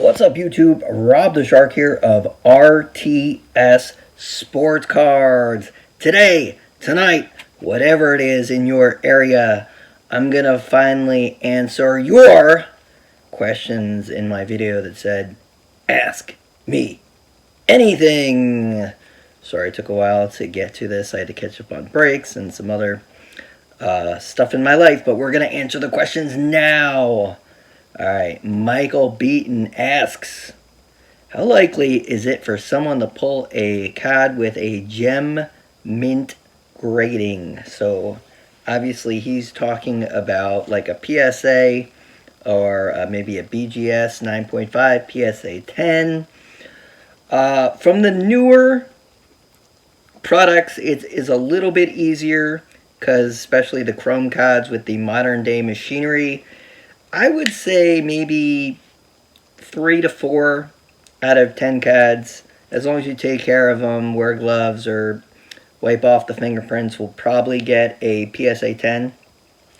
What's up, YouTube? Rob the Shark here of RTS Sports Cards. Today, tonight, whatever it is in your area, I'm going to finally answer your questions in my video that said, Ask me anything. Sorry it took a while to get to this. I had to catch up on breaks and some other stuff in my life, but we're going to answer the questions now. Alright, Michael Beaton asks, how likely is it for someone to pull a card with a gem mint grading? So, obviously he's talking about like a PSA or maybe a BGS 9.5, PSA 10. From the newer products, it is a little bit easier because especially the chrome cards with the modern day machinery, I would say maybe 3 to 4 out of 10 cards, as long as you take care of them, wear gloves, or wipe off the fingerprints, will probably get a PSA 10.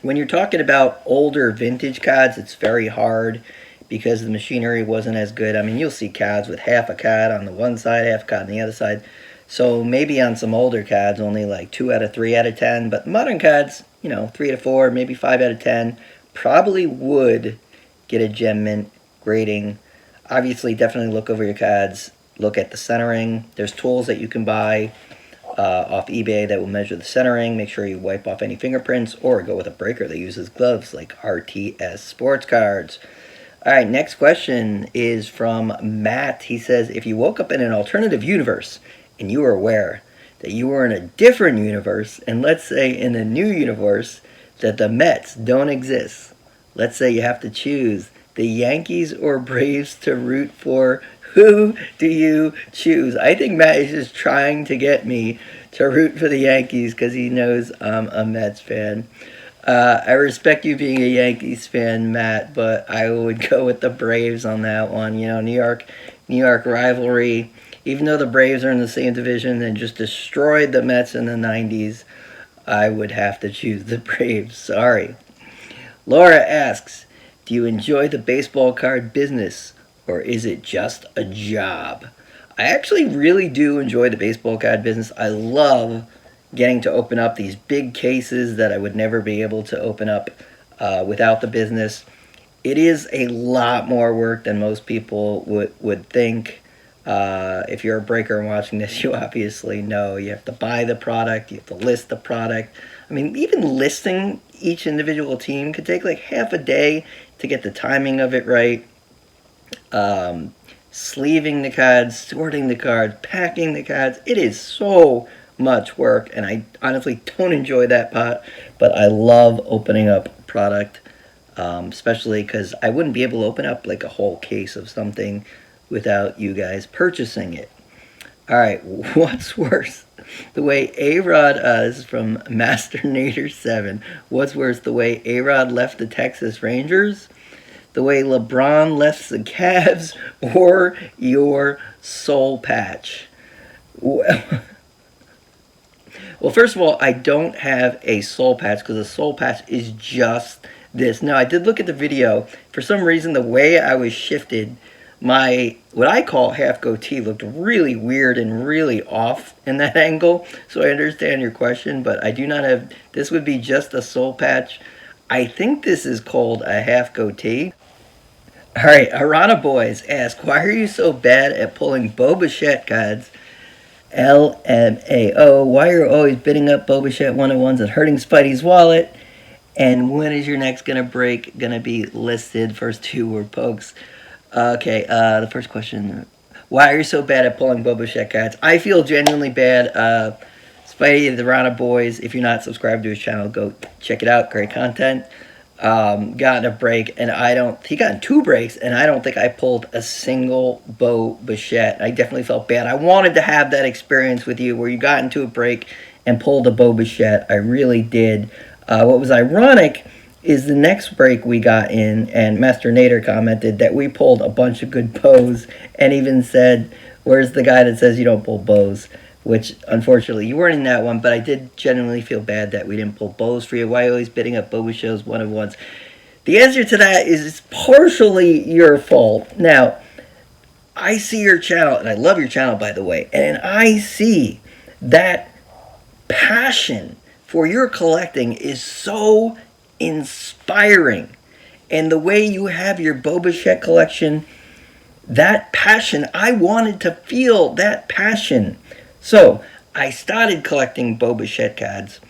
When you're talking about older vintage cards, it's very hard because the machinery wasn't as good. I mean, you'll see cards with half a card on the one side, half a card on the other side. So maybe on some older cards, only like 2 out of 3 out of 10. But modern cards, 3 to 4, maybe 5 out of 10. Probably would get a gem mint grading. Obviously, definitely look over your cards. Look at the centering. There's tools that you can buy off eBay that will measure the centering. Make sure you wipe off any fingerprints or go with a breaker that uses gloves like RTS Sports Cards. All right, next question is from Matt. He says, if you woke up in an alternative universe and you were aware that you were in a different universe, and let's say in a new universe that the Mets don't exist. Let's say you have to choose the Yankees or Braves to root for. Who do you choose? I think Matt is just trying to get me to root for the Yankees because he knows I'm a Mets fan. I respect you being a Yankees fan, Matt, but I would go with the Braves on that one. New York rivalry. Even though the Braves are in the same division and just destroyed the Mets in the 90s, I would have to choose the Braves. Sorry. Laura asks, do you enjoy the baseball card business, or is it just a job? I actually really do enjoy the baseball card business. I love getting to open up these big cases that I would never be able to open up without the business. It is a lot more work than most people would think. If you're a breaker and watching this, you obviously know you have to buy the product, you have to list the product. I mean, even listing each individual team could take like half a day to get the timing of it right. Sleeving the cards, sorting the cards, packing the cards. It is so much work, and I honestly don't enjoy that part, but I love opening up product, especially because I wouldn't be able to open up like a whole case of something without you guys purchasing it. Alright, what's worse? The way A-Rod, this is from Master Nader 7. What's worse, the way A-Rod left the Texas Rangers, the way LeBron left the Cavs, or your soul patch? Well, first of all, I don't have a soul patch because a soul patch is just this. Now, I did look at the video. For some reason, the way I was shifted, my what I call half goatee looked really weird and really off in that angle. So I understand your question, but I do not have, this would be just a soul patch. I think this is called a half goatee. Alright, Arana Boys ask, why are you so bad at pulling Bo Bichette cards? LMAO, why are you always bidding up Bo Bichette 101s and hurting Spidey's wallet? And when is your next gonna be listed? First two were pokes. Okay, the first question, why are you so bad at pulling Bo Bichette cards? I feel genuinely bad. Spidey, the Rana Boys, if you're not subscribed to his channel, go check it out. Great content. Got a break, and he got in 2 breaks, and I don't think I pulled a single Bo Bichette. I definitely felt bad. I wanted to have that experience with you where you got into a break and pulled a Bo Bichette. I really did. What was ironic is the next break we got in, and Master Nader commented that we pulled a bunch of good bows, and even said, where's the guy that says you don't pull bows? Which, unfortunately, you weren't in that one, but I did genuinely feel bad that we didn't pull bows for you. Why are you always bidding up Bo Bichette's one-of-ones? The answer to that is it's partially your fault. Now, I see your channel, and I love your channel, by the way, and I see that passion for your collecting is so inspiring. And the way you have your Boba Fett collection, that passion, I wanted to feel that passion. So I started collecting Boba Fett cards,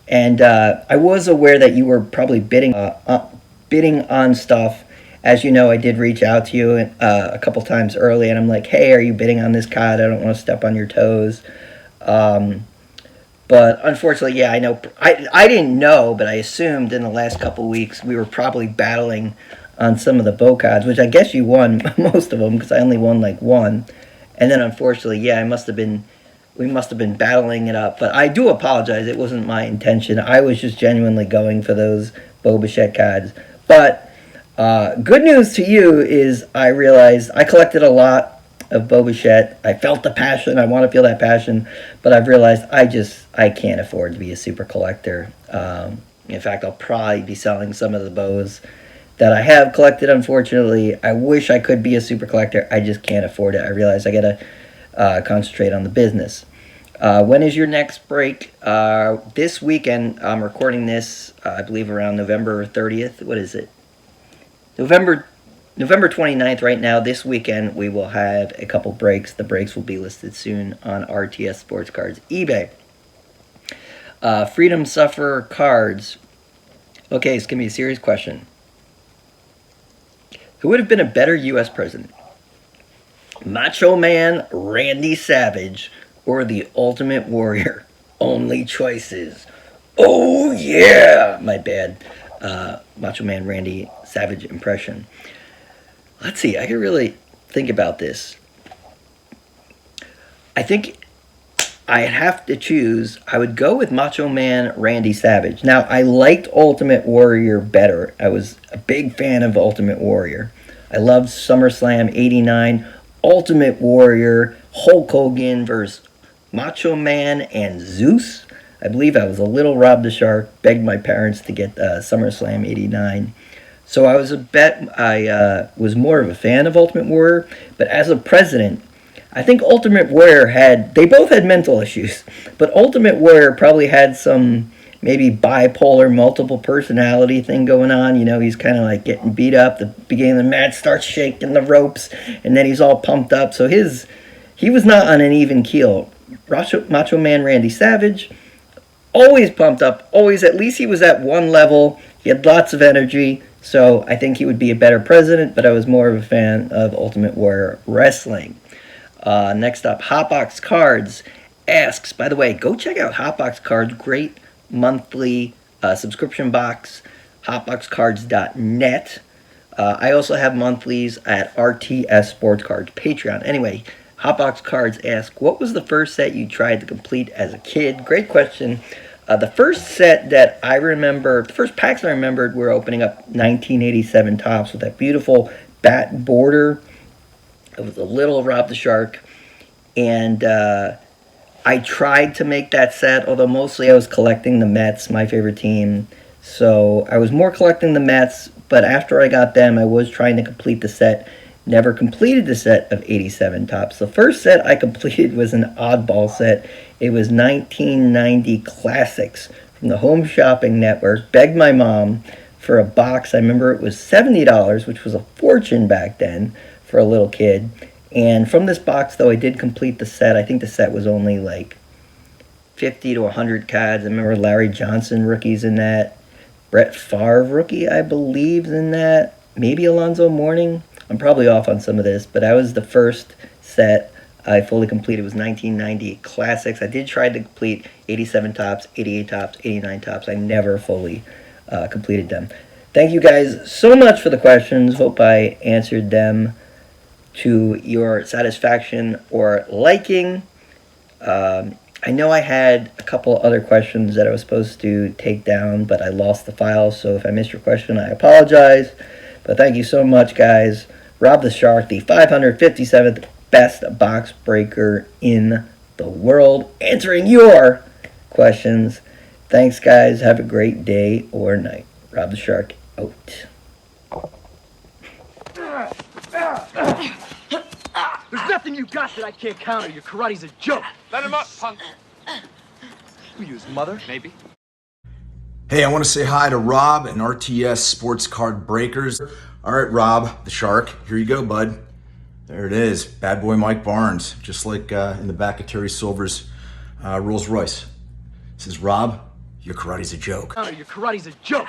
and I was aware that you were probably bidding on stuff. As you know, I did reach out to you a couple times early, and I'm like, hey, are you bidding on this card? I don't want to step on your toes. But unfortunately, yeah, I know. I didn't know, but I assumed in the last couple weeks we were probably battling on some of the bow cards, which I guess you won most of them because I only won like one. And then unfortunately, yeah, we must have been battling it up. But I do apologize. It wasn't my intention. I was just genuinely going for those Boba Fett cards. But good news to you is I realized I collected a lot of Boba Fett. I felt the passion. I want to feel that passion, but I've realized I can't afford to be a super collector. In fact, I'll probably be selling some of the bows that I have collected. Unfortunately, I wish I could be a super collector. I just can't afford it. I realize I gotta concentrate on the business. When is your next break? This weekend. I'm recording this, I believe, around November 30th. What is it? November 29th right now. This weekend we will have a couple breaks. The breaks will be listed soon on RTS Sports Cards eBay. Freedom Sufferer cards. Okay, it's going to be a serious question. Who would have been a better U.S. president? Macho Man Randy Savage or the Ultimate Warrior? Only choices. Oh yeah! My bad. Macho Man Randy Savage impression. Let's see, I can really think about this. I think I'd have to choose. I would go with Macho Man Randy Savage. Now, I liked Ultimate Warrior better. I was a big fan of Ultimate Warrior. I loved SummerSlam 89, Ultimate Warrior, Hulk Hogan versus Macho Man and Zeus. I believe I was a little Rob the Shark, begged my parents to get SummerSlam 89. So I was more of a fan of Ultimate Warrior, but as a president, I think Ultimate Warrior they both had mental issues, but Ultimate Warrior probably had some maybe bipolar, multiple personality thing going on. You know, he's kind of like getting beat up. The beginning of the match starts shaking the ropes, and then he's all pumped up. So he was not on an even keel. Macho Man Randy Savage, always pumped up, always, at least he was at one level. He had lots of energy. So I think he would be a better president, but I was more of a fan of Ultimate Warrior Wrestling. Next up, Hotbox Cards asks, by the way, go check out Hotbox Cards, great monthly subscription box, hotboxcards.net. I also have monthlies at RTS Sports Cards Patreon. Anyway, Hotbox Cards asks, what was the first set you tried to complete as a kid? Great question. The first set that I remember, the first packs I remembered were opening up 1987 Topps with that beautiful bat border. It was a little Rob the Shark. And I tried to make that set, although mostly I was collecting the Mets, my favorite team. So I was more collecting the Mets, but after I got them, I was trying to complete the set. Never completed the set of 87 Topps. The first set I completed was an oddball set. It was 1990 Classics from the Home Shopping Network. Begged my mom for a box. I remember it was $70, which was a fortune back then for a little kid. And from this box, though, I did complete the set. I think the set was only like 50 to 100 cards. I remember Larry Johnson rookies in that. Brett Favre rookie, I believe, in that. Maybe Alonzo Mourning. I'm probably off on some of this, but that was the first set I fully completed. It was 1990 Classics. I did try to complete 87 Topps, 88 Topps, 89 Topps. I never fully completed them. Thank you guys so much for the questions. Hope I answered them to your satisfaction or liking. I know I had a couple other questions that I was supposed to take down, but I lost the file, so if I missed your question, I apologize. But thank you so much, guys. Rob the Shark, the 557th best box breaker in the world, answering your questions. Thanks, guys. Have a great day or night. Rob the Shark, out. you got that I can't counter? Your karate's a joke. Let him up, punk. Who, you, his mother? Maybe. Hey, I want to say hi to Rob and RTS Sports Card Breakers. All right, Rob, the Shark, here you go, bud. There it is, bad boy Mike Barnes, just like in the back of Terry Silver's Rolls Royce. It says, Rob, your karate's a joke. Your karate's a joke.